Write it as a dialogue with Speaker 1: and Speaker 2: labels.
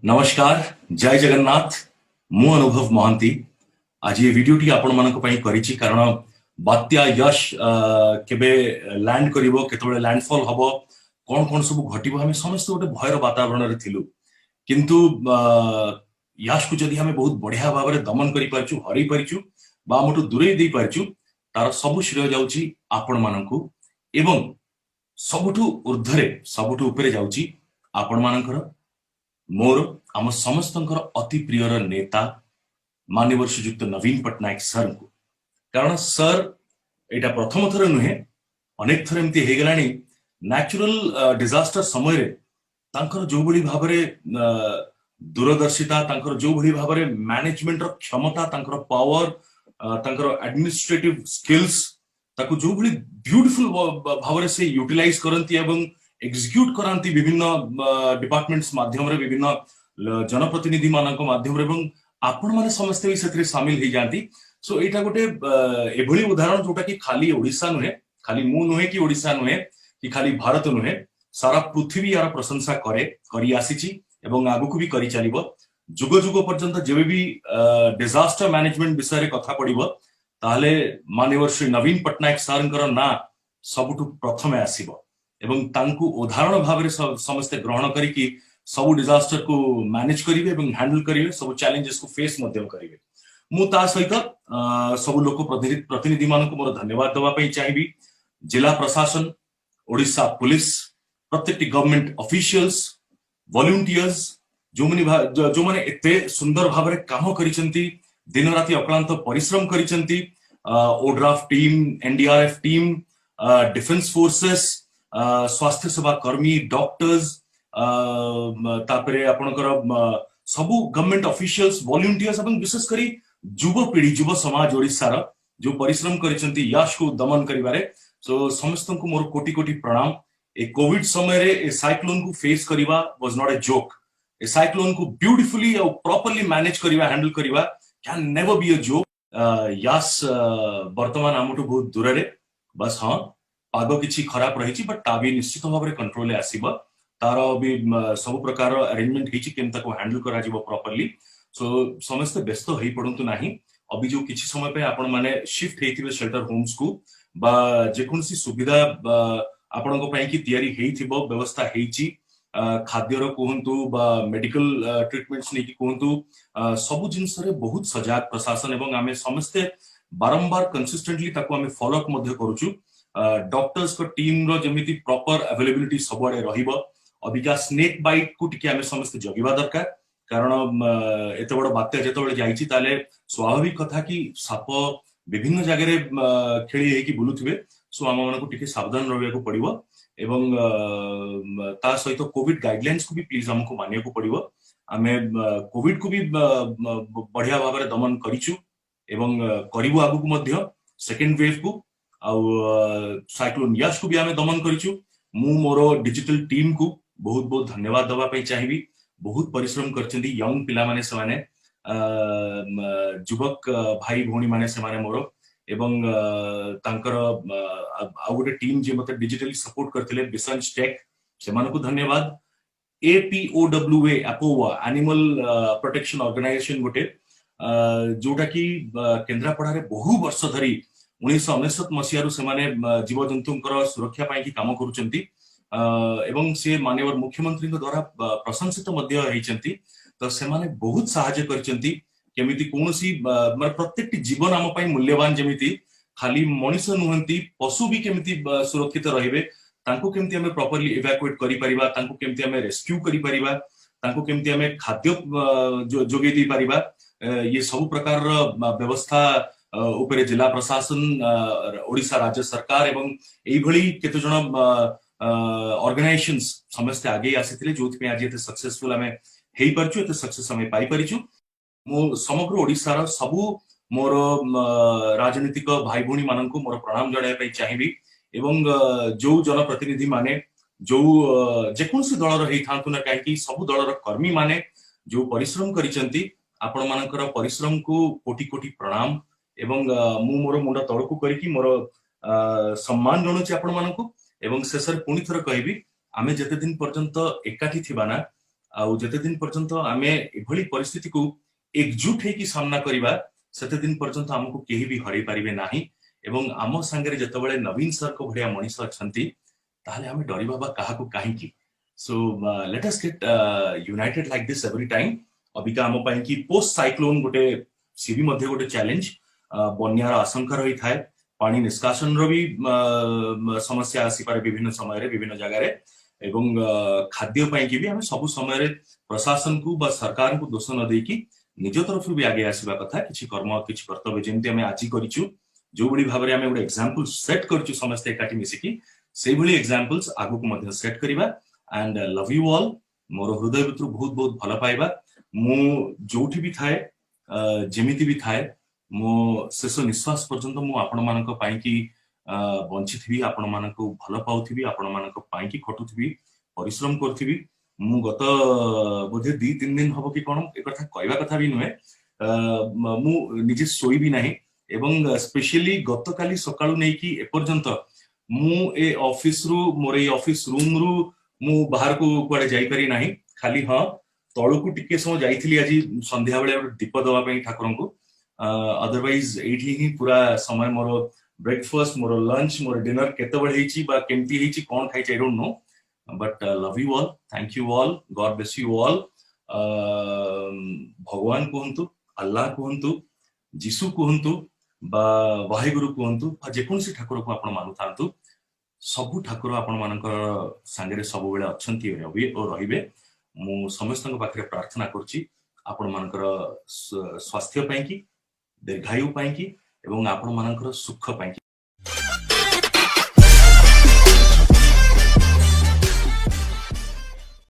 Speaker 1: नमस्कार जय जगन्नाथ मु अनुभव महांती आज ये वीडियो टी आपण मानक पई करिछि कारण बात्या यश केबे लैंड करिवो केतबे लैंडफॉल हबो कोन कोन सब घटिबो हम समस्त गोटे भयर वातावरण रे थिलु किंतु यश को जदि हमें बहुत बढ़िया भाव में दमन करि परचु हरि परचु बा मोटु दूरे दे परचु तार सब श्रेय जाउची आपण मानकु एवं सबुठु ऊर्ध्वरे सबुठु ऊपरे जाउची आपण मानकर मोर आम समस्तंकर अति प्रियर नेता माननीय श्रीयुक्त नवीन पट्टनायक सर को कारण सर एटा प्रथम थर नुहे अनेक थर एमती हे गलानी नेचुरल डिजास्टर समय रे तांकर जो भली भाबरे दूरदर्शिता तांकर जो भली भाबरे मैनेजमेंट रो क्षमता तांकर पावर तांकर एडमिनिस्ट्रेटिव स्किल्स ताको जो भली ब्यूटीफुल भाबरे से यूटिलाइज करंती एवं एग्जीक्यूट करांती विभिन्न डिपार्टमेंट्स माध्यम रे विभिन्न जनप्रतिनिधि मानक माध्यम रे एवं आपण माने समस्त भी सेतरे शामिल हे जानती सो एटा गोटे एभली उदाहरण जोटा कि खाली ओडिसा नुहे खाली मु नुहे कि ओडिसा नुहे कि खाली भारत नुहे सारा पृथ्वी यार प्रशंसा करे करी आसीची एवं आगु को भी करी चलिबो जुग जुग पर्यंत जेबे भी डिजास्टर मैनेजमेंट विषय रे कथा पडिबो ताले माननीय श्री नवीन पट्टनायक सरंकर ना सबुठु प्रथमे आसीबो एवं तांकु उदाहरण भाव में समस्त ग्रहण करिकी सब डिजास्टर को मैनेज करिवे एवं हैंडल करिवे सब चैलेंजेस को फेस मध्यम करिवे मु ता सहित सब लोक प्रतिनिधि मानक मोर धन्यवाद दवा पई चाहिबी जिला प्रशासन ओडिशा पुलिस प्रत्येक गवर्नमेंट ऑफिशियल्स वॉलंटियर्स जो माने एते सुंदर भाव में काम करिसंती दिन राति अक्लांत परिश्रम करिसंती ODRAF team NDRF team defence forces स्वास्थ्य सेवा कर्मी डॉक्टर्स तापरे आपनकर सबु गवर्नमेंट ऑफिशियल्स वॉलंटियर्स एवं विशेष करी युवा पीढ़ी युवा समाज ओडिशार जो परिश्रम करिसंती यश को दमन करिवारे सो समस्त को मोर कोटि कोटि प्रणाम ए कोविड समय रे ए साइक्लोन को फेस करिवा वाज नॉट ए जोक ए साइक्लोन को ब्यूटीफुली और प्रॉपर्ली मैनेज करिवा हैंडल करिवा can never be a joke Yaas वर्तमान आमटू बहुत दूर रे बस हां पाग किछि खराब रही बट ता भी निश्चित भाव में कंट्रोल आसीबा तार भी सब प्रकार अरेंजमेंट हिची केम ताको हैंडल करा जिवो प्रॉपर्ली सो समस्त व्यस्त होई पडंतु नाही अभी जो किछि समय पे आपण माने शिफ्ट हेतिबे शेल्टर होम्स को बा जे कोनसी सुविधा आपण को पई की तयारी हेइथिबो व्यवस्था हेइची खाद्य रो कोहंतु बा मेडिकल ट्रीटमेंट्स नै की कोहंतु सब जिंस रे बहुत सजाग प्रशासन एवं आमे समस्त बारंबार कंसिस्टेंटली ताको आमे फॉलो अप मध्ये करूछु डॉक्टर्स को टीम रो जेमिति प्रॉपर अवेलेबिलिटी सबआडे रहिबो अबिका स्नेक बाइट को टिके आमे समस्त जगिबा दरकार कारण एते बड़ बात्या जेतबेले जाईची ताले स्वाभाविक कथा कि साप विभिन्न जगह रे खेली हेकी बुलुथिबे सो आम मानको टिके सावधान रहबा को पड़िबो एवं ता सहित कोविड गाइडलाइंस को भी प्लीज हमको मानिया को पड़िबो आमे कोविड को भी बढ़िया भाव में दमन करिछु एवं करिबो आगु को मध्य सेकंड वेव को साइक्लोन यश को भी आमे दमन करिछु मु मोरो डिजिटल टीम को बहुत बहुत धन्यवाद दवा पई चाहिबी बहुत परिश्रम करचंदी यंग पिला माने से माने युवक भाई भौणी माने से माने मोरो एवं तांकर आ गोटे टीम जे मते डिजिटली सपोर्ट करथिले बिसंस टेक से मानको धन्यवाद एपीओडब्ल्यूए अपोवा एनिमल प्रोटेक्शन ऑर्गेनाइजेशन गोटे जोटा कि केन्द्रापड़ा रे बहु वर्ष धरी 1999 मसीहारू से माने जीवजंतुंकर सुरक्षा पाई की काम करूचंती एवं से माननीय मुख्यमंत्री द्वारा प्रशंसित मध्य हेचंती तो से माने बहुत सहायता करचंती केमिति कोनोसी माने प्रत्येक जीवन आम पई मूल्यवान जेमिति खाली मनुष्य नुहंती पशु भी केमिति सुरक्षित रहिबे तांको केमिति हमें प्रॉपर्ली इवैक्यूएट करि परिबा तांको केमिति हमें रेस्क्यू करि परिबा तांको केमिति हमें खाद्य जोगे दी परिबा ये सब प्रकार व्यवस्था उपरे जिला प्रशासन ओडिशा राज्य सरकार एवं एई भली केते जण ऑर्गेनाइजेशंस समस्त आगे आसीथिले जोथि पे आज एते सक्सेसफुल हमें हेई परछु एते सक्सेस हमें पाई परिछु मो समग्र ओडिसा रा सबु मोर राजनीतिक भाई भौणी माननको मोर प्रणाम जणाय पई चाहिबी एवं जो जनप्रतिनिधि माने जो जेकोनसी दलर हेई थांतु ना काहे सब दलर कर्मी माने जो परिश्रम करिसंती आपण मानकर परिश्रम को कोटि कोटि प्रणाम एवं मु मोर मुंड तळकु करिकी मोर सम्मान जणुची आपण माननको एवं शेषर पुणी थर कहबी आमे जते दिन पर्यंत एकाठी थिबा ना आउ जते दिन पर्यंत आमे एभली परिस्थिति को एकजुट हेकी सामना करिबा सेते दिन पर्यंत हमको केही भी हरै पारिबे नाही एवं आम संगे जतबेले नवीन सर को भलिया मनीष अछंती ताहले हमें डरिबा बा काहाकू काहीकी so let us get united like this every time अबिका आम पई की पोस्ट साइक्लोन गोटे सीबी मध्ये गोटे चैलेंज बन्यार आशंका रही थाए पानी निष्कासन रो भी समस्या आसी पारे विभिन्न समय रे विभिन्न जगह रे एवं खाद्य पई की भी हम सब समय रे प्रशासन को बा सरकार को दोष न देकी निज तरफ भी आगे आसीबा कथा किछि कर्म किछि कर्तव्य जेंति हम आजि करिछु जो बड़ी भाबरे हम गोटे एग्जांपल सेट करछु समस्त एकाठी मिसिकी सेही भली एग्जांपल्स आगु को मध्ये सेट करिबा and love you all more हृदय भितर बहुत बहुत भल पाइबा मु जोठी भी थाए जेमिति भी थाए मो शेष निश्वास पर्यंत मु आपण मानक पाई की बंचिथि आपण मानक भल पाउथि आपण मानक पाई की खटुथि परिश्रम करथि मु गत बोधे 2-3 दिन हबो कि कोन एक कथा कहबा कथा भी नुहे मु निजे सोई भी नाही एवं स्पेशली गत काली सकाळु नै कि ए पर्यंत मु ए ऑफिस रु मोर ए ऑफिस रूम रु मु बाहर को कुआडे जाई करी नाही खाली हां तळु को टिके समय जाईथिली आज संध्या बेले दीप दवा पई ठाकुरन को अदरवाइज एठी ही पूरा समय मोर ब्रेकफास्ट मोर लंच मोर डिनर केते बळे हेची बा केमती हेची कोन खाइ छै I don't know but love you all thank you all God bless you all भगवान कहंतु अल्लाह कहंतु जीसु कहंतु बा वाहेगुरु कहंतु बा जे कोनसी ठाकुर को आपण मानु थांतु सबु ठाकुर आपण मानकर संगे सब बेले अछंती और रहिबे मु समस्त पाखे प्रार्थना करछि आपण मानकर स्वास्थ्य पई की दीर्घायु पई की एवं आपण मानकर सुख पई